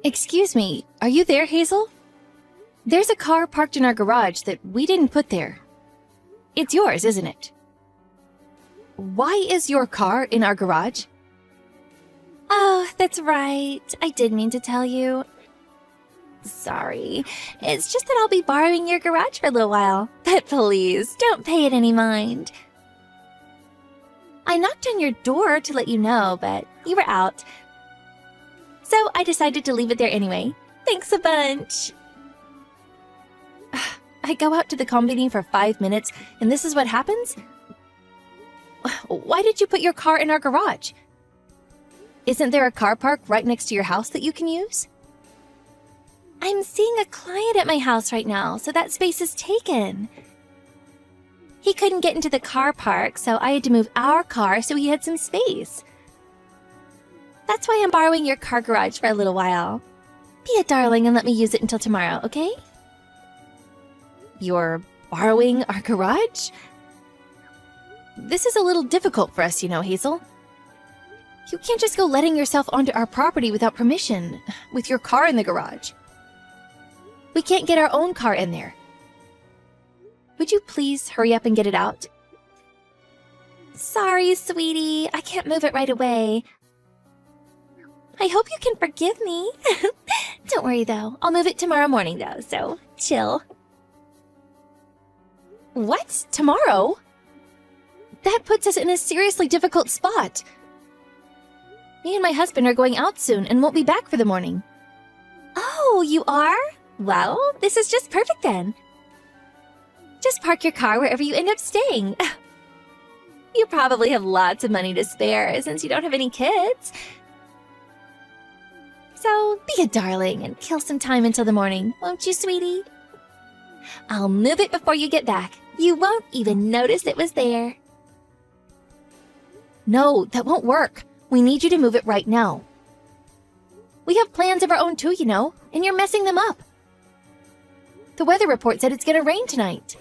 Excuse me, are you there, Hazel? There's a car parked in our garage that we didn't put there. It's yours, isn't it? Why is your car in our garage? Oh, that's right. I did mean to tell you. Sorry. It's just that I'll be borrowing your garage for a little while. But please, don't pay it any mind. I knocked on your door to let you know, but you were out. So I decided to leave it there anyway. Thanks a bunch. I go out to the combini for 5 minutes, and this is what happens? Why did you put your car in our garage? Isn't there a car park right next to your house that you can use? I'm seeing a client at my house right now, so that space is taken. He couldn't get into the car park, so I had to move our car so he had some space. That's why I'm borrowing your car garage for a little while. Be a darling and let me use it until tomorrow, okay? You're borrowing our garage? This is a little difficult for us, you know, Hazel. You can't just go letting yourself onto our property without permission, with your car in the garage. We can't get our own car in there. Would you please hurry up and get it out? Sorry, sweetie. I can't move it right away. I hope you can forgive me. Don't worry, though. I'll move it tomorrow morning, though, so chill. What? Tomorrow? That puts us in a seriously difficult spot. Me and my husband are going out soon and won't be back for the morning. Oh, you are? Well, this is just perfect then. Just park your car wherever you end up staying. You probably have lots of money to spare since you don't have any kids. So be a darling and kill some time until the morning, won't you, sweetie? I'll move it before you get back. You won't even notice it was there. No, that won't work. We need you to move it right now. We have plans of our own too, you know, and you're messing them up. The weather report said it's gonna rain tonight.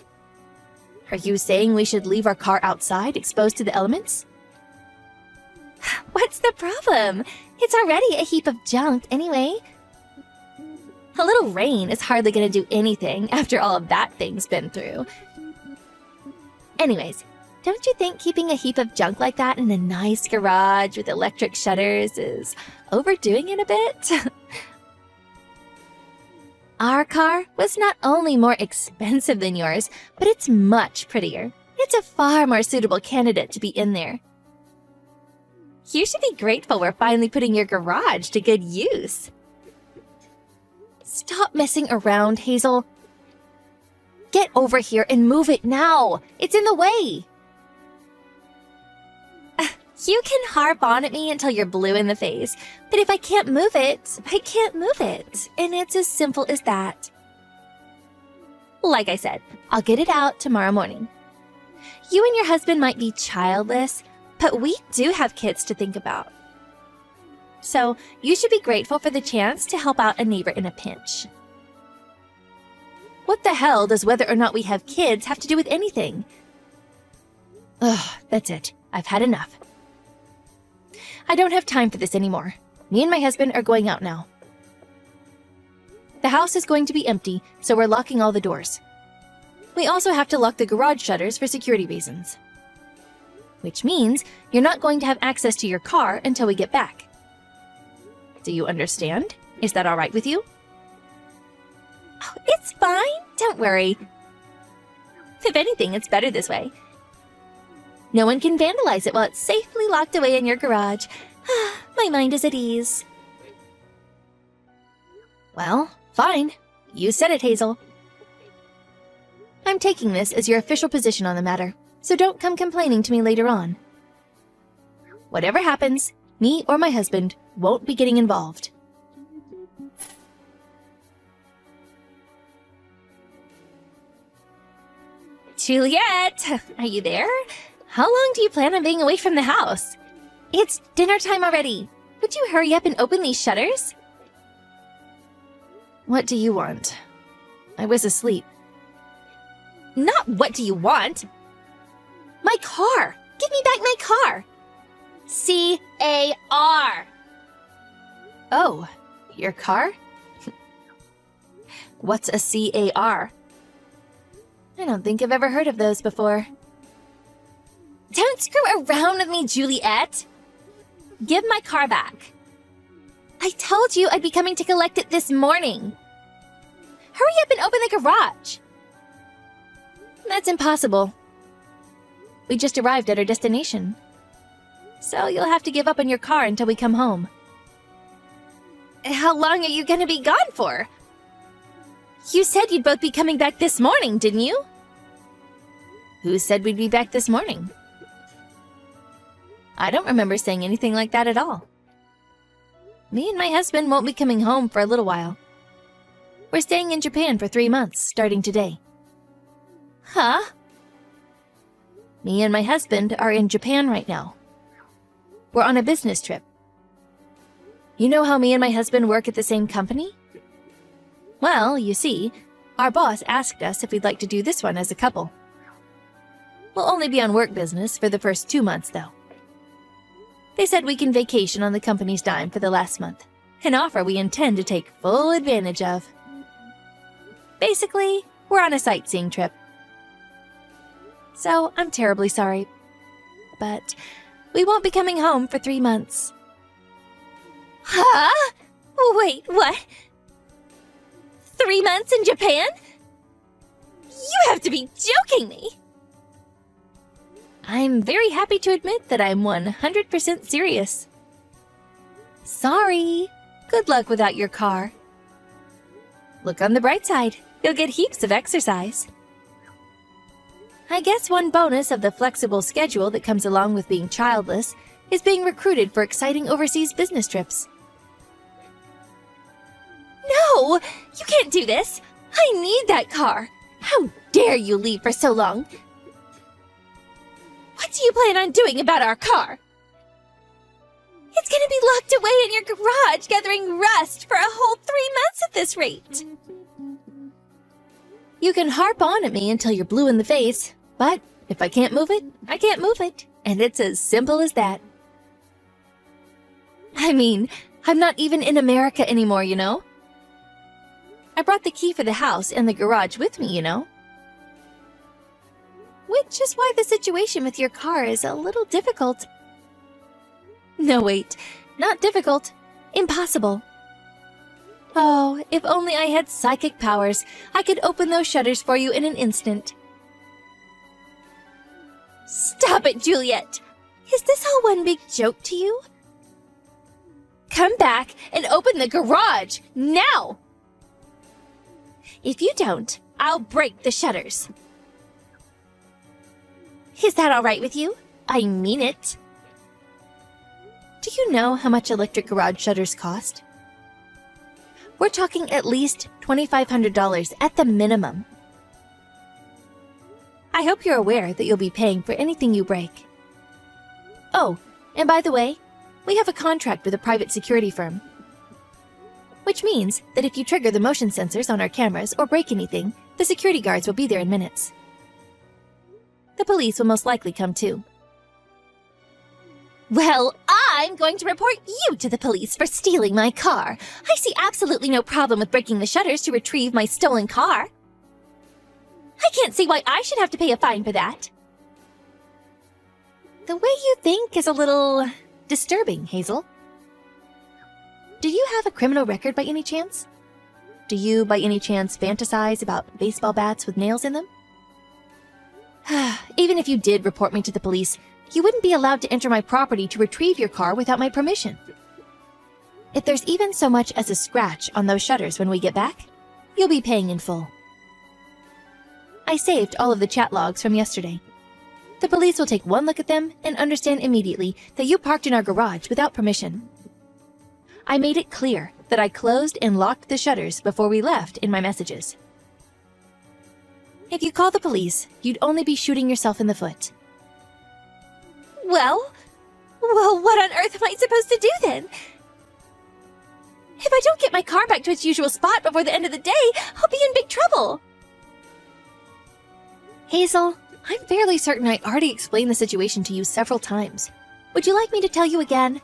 Are you saying we should leave our car outside, exposed to the elements? What's the problem? It's already a heap of junk anyway. A little rain is hardly gonna do anything after all of that thing's been through. Anyways, don't you think keeping a heap of junk like that in a nice garage with electric shutters is overdoing it a bit? Our car was not only more expensive than yours, but it's much prettier. It's a far more suitable candidate to be in there. You should be grateful we're finally putting your garage to good use. Stop messing around, Hazel. Get over here and move it now. It's in the way. You can harp on at me until you're blue in the face, but if I can't move it, I can't move it, and it's as simple as that. Like I said, I'll get it out tomorrow morning. You and your husband might be childless, but we do have kids to think about. So you should be grateful for the chance to help out a neighbor in a pinch. What the hell does whether or not we have kids have to do with anything? Ugh, that's it. I've had enough. I don't have time for this anymore. Me and my husband are going out now. The house is going to be empty, so we're locking all the doors. We also have to lock the garage shutters for security reasons. Which means you're not going to have access to your car until we get back. Do you understand? Is that all right with you? Oh, it's fine. Don't worry. If anything, it's better this way. No one can vandalize it while it's safely locked away in your garage. My mind is at ease. Well, fine. You said it, Hazel. I'm taking this as your official position on the matter, so don't come complaining to me later on. Whatever happens, me or my husband won't be getting involved. Juliet, are you there? How long do you plan on being away from the house? It's dinner time already. Would you hurry up and open these shutters? What do you want? I was asleep. Not what do you want? My car! Give me back my car! C-A-R! Oh, Your car? What's a CAR? I don't think I've ever heard of those before. Don't screw around with me, Juliet! Give my car back. I told you I'd be coming to collect it this morning. Hurry up and open the garage. That's impossible. We just arrived at our destination. So you'll have to give up on your car until we come home. How long are you gonna be gone for? You said you'd both be coming back this morning, didn't you? Who said we'd be back this morning? I don't remember saying anything like that at all. Me and my husband won't be coming home for a little while. We're staying in Japan for 3 months, starting today. Huh? Me and my husband are in Japan right now. We're on a business trip. You know how me and my husband work at the same company? Well, you see, our boss asked us if we'd like to do this one as a couple. We'll only be on work business for the first 2 months, though. They said we can vacation on the company's dime for the last month, an offer we intend to take full advantage of. Basically, we're on a sightseeing trip. So, I'm terribly sorry, but we won't be coming home for 3 months. Huh? Wait, what? 3 months in Japan? You have to be joking me! I'm very happy to admit that I'm 100% serious. Sorry. Good luck without your car. Look on the bright side. You'll get heaps of exercise. I guess one bonus of the flexible schedule that comes along with being childless is being recruited for exciting overseas business trips. No! You can't do this! I need that car! How dare you leave for so long? What do you plan on doing about our car? It's gonna be locked away in your garage, gathering rust for a whole 3 months at this rate. You can harp on at me until you're blue in the face, but if I can't move it, I can't move it. And it's as simple as that. I mean, I'm not even in America anymore, you know? I brought the key for the house and the garage with me, you know? Which is why the situation with your car is a little difficult. No, wait. Not difficult. Impossible. Oh, if only I had psychic powers, I could open those shutters for you in an instant. Stop it, Juliet! Is this all one big joke to you? Come back and open the garage, now! If you don't, I'll break the shutters. Is that all right with you? I mean it. Do you know how much electric garage shutters cost? We're talking at least $2,500 at the minimum. I hope you're aware that you'll be paying for anything you break. Oh, and by the way, we have a contract with a private security firm. Which means that if you trigger the motion sensors on our cameras or break anything, the security guards will be there in minutes. The police will most likely come too. Well, I'm going to report you to the police for stealing my car. I see absolutely no problem with breaking the shutters to retrieve my stolen car. I can't see why I should have to pay a fine for that. The way you think is a little disturbing, Hazel. Do you have a criminal record by any chance? Do you, by any chance, fantasize about baseball bats with nails in them? Even if you did report me to the police, you wouldn't be allowed to enter my property to retrieve your car without my permission. If there's even so much as a scratch on those shutters when we get back, you'll be paying in full. I saved all of the chat logs from yesterday. The police will take one look at them and understand immediately that you parked in our garage without permission. I made it clear that I closed and locked the shutters before we left in my messages. If you call the police, you'd only be shooting yourself in the foot. Well, what on earth am I supposed to do then? If I don't get my car back to its usual spot before the end of the day, I'll be in big trouble. Hazel, I'm fairly certain I already explained the situation to you several times. Would you like me to tell you again?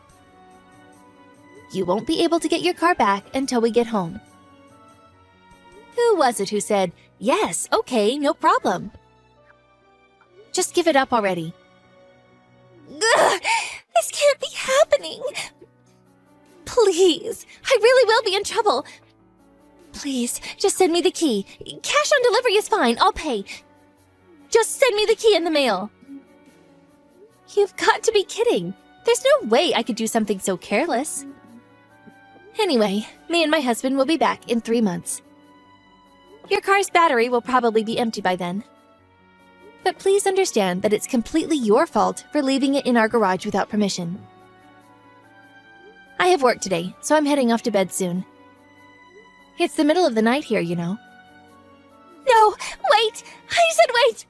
You won't be able to get your car back until we get home. Who was it who said, yes, okay, no problem? Just give it up already. Ugh, this can't be happening. Please, I really will be in trouble. Please, just send me the key. Cash on delivery is fine, I'll pay. Just send me the key in the mail. You've got to be kidding. There's no way I could do something so careless. Anyway, me and my husband will be back in 3 months. Your car's battery will probably be empty by then. But please understand that it's completely your fault for leaving it in our garage without permission. I have work today, so I'm heading off to bed soon. It's the middle of the night here, you know. No, wait! I said wait!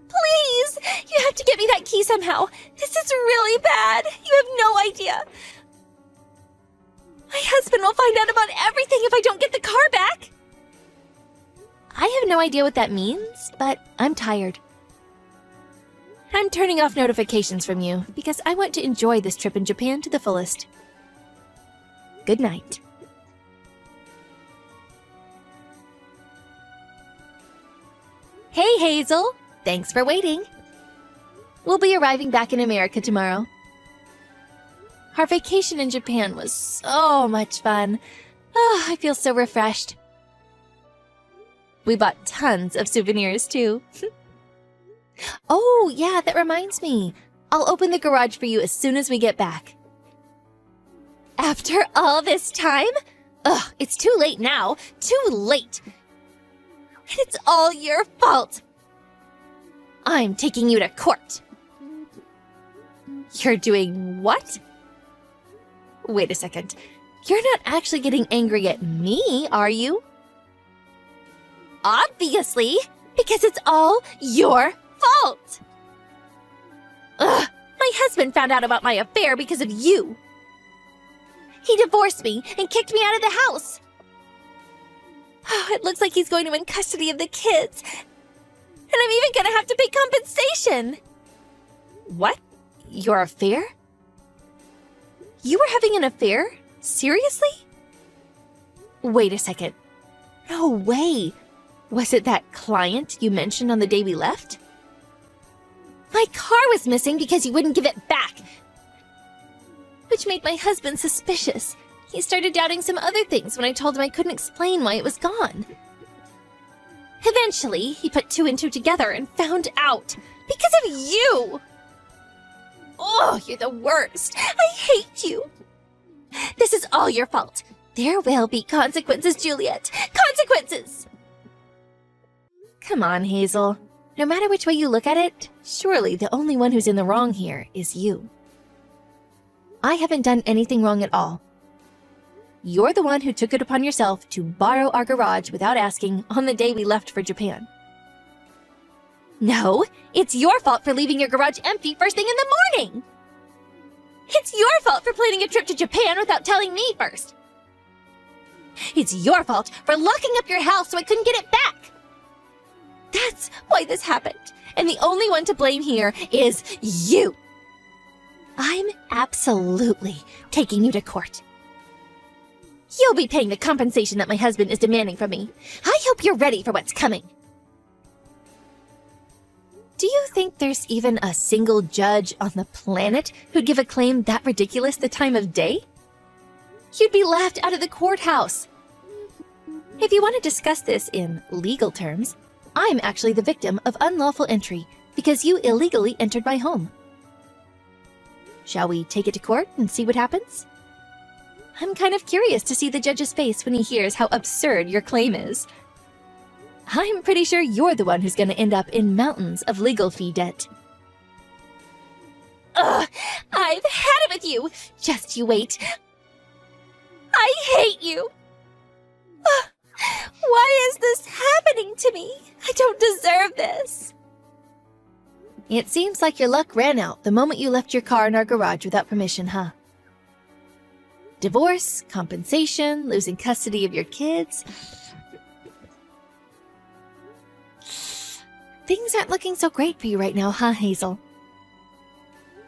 Please! You have to get me that key somehow. This is really bad. You have no idea. My husband will find out about everything if I don't get the car back. I have no idea what that means, but I'm tired. I'm turning off notifications from you because I want to enjoy this trip in Japan to the fullest. Good night. Hey, Hazel. Thanks for waiting. We'll be arriving back in America tomorrow. Our vacation in Japan was so much fun. Oh, I feel so refreshed. We bought tons of souvenirs, too. Oh, yeah, that reminds me. I'll open the garage for you as soon as we get back. After all this time? Ugh, it's too late now. Too late. And it's all your fault. I'm taking you to court. You're doing what? Wait a second. You're not actually getting angry at me, are you? Obviously, because it's all your fault. Ugh, my husband found out about my affair because of you. He divorced me and kicked me out of the house. Oh, it looks like he's going to win custody of the kids. And I'm even going to have to pay compensation. What? Your affair? You were having an affair? Seriously? Wait a second. No way. Was it that client you mentioned on the day we left? My car was missing because you wouldn't give it back, which made my husband suspicious. He started doubting some other things when I told him I couldn't explain why it was gone. Eventually, he put 2 and 2 together and found out. Because of you! Oh, you're the worst. I hate you. This is all your fault. There will be consequences, Juliet. Consequences! Come on, Hazel. No matter which way you look at it, surely the only one who's in the wrong here is you. I haven't done anything wrong at all. You're the one who took it upon yourself to borrow our garage without asking on the day we left for Japan. No, it's your fault for leaving your garage empty first thing in the morning. It's your fault for planning a trip to Japan without telling me first. It's your fault for locking up your house so I couldn't get it back. That's why this happened. And the only one to blame here is you. I'm absolutely taking you to court. You'll be paying the compensation that my husband is demanding from me. I hope you're ready for what's coming. Do you think there's even a single judge on the planet who'd give a claim that ridiculous the time of day? You'd be laughed out of the courthouse. If you want to discuss this in legal terms, I'm actually the victim of unlawful entry because you illegally entered my home. Shall we take it to court and see what happens? I'm kind of curious to see the judge's face when he hears how absurd your claim is. I'm pretty sure you're the one who's going to end up in mountains of legal fee debt. Ugh, I've had it with you. Just you wait. I hate you. Ugh, why is this happening to me? I don't deserve this. It seems like your luck ran out the moment you left your car in our garage without permission, huh? Divorce, compensation, losing custody of your kids. Things aren't looking so great for you right now, huh, Hazel?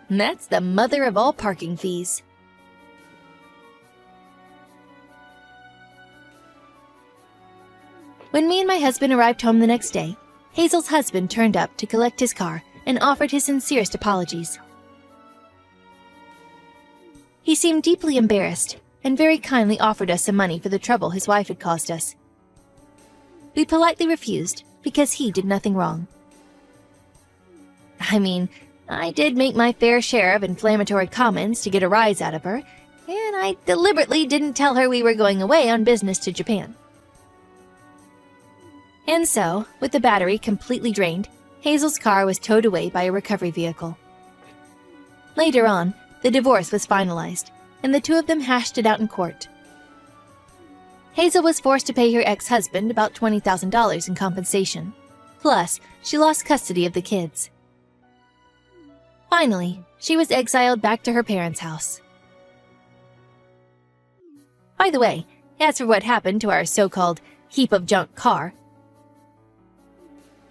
And that's the mother of all parking fees. When me and my husband arrived home the next day, Hazel's husband turned up to collect his car and offered his sincerest apologies. He seemed deeply embarrassed and very kindly offered us some money for the trouble his wife had caused us. We politely refused because he did nothing wrong. I mean, I did make my fair share of inflammatory comments to get a rise out of her, and I deliberately didn't tell her we were going away on business to Japan. And so, with the battery completely drained, Hazel's car was towed away by a recovery vehicle. Later on, the divorce was finalized, and the two of them hashed it out in court. Hazel was forced to pay her ex-husband about $20,000 in compensation. Plus, she lost custody of the kids. Finally, she was exiled back to her parents' house. By the way, as for what happened to our so-called heap of junk car,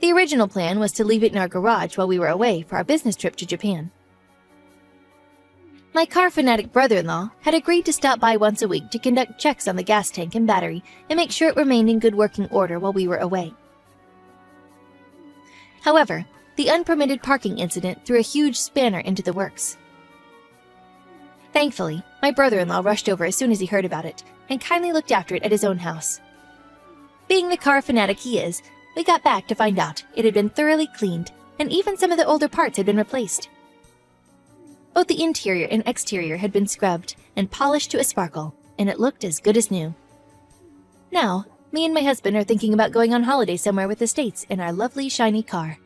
the original plan was to leave it in our garage while we were away for our business trip to Japan. My car fanatic brother-in-law had agreed to stop by once a week to conduct checks on the gas tank and battery and make sure it remained in good working order while we were away. However, the unpermitted parking incident threw a huge spanner into the works. Thankfully, my brother-in-law rushed over as soon as he heard about it and kindly looked after it at his own house. Being the car fanatic he is, we got back to find out it had been thoroughly cleaned, and even some of the older parts had been replaced. Both the interior and exterior had been scrubbed and polished to a sparkle, and it looked as good as new. Now, me and my husband are thinking about going on holiday somewhere with the States in our lovely, shiny car.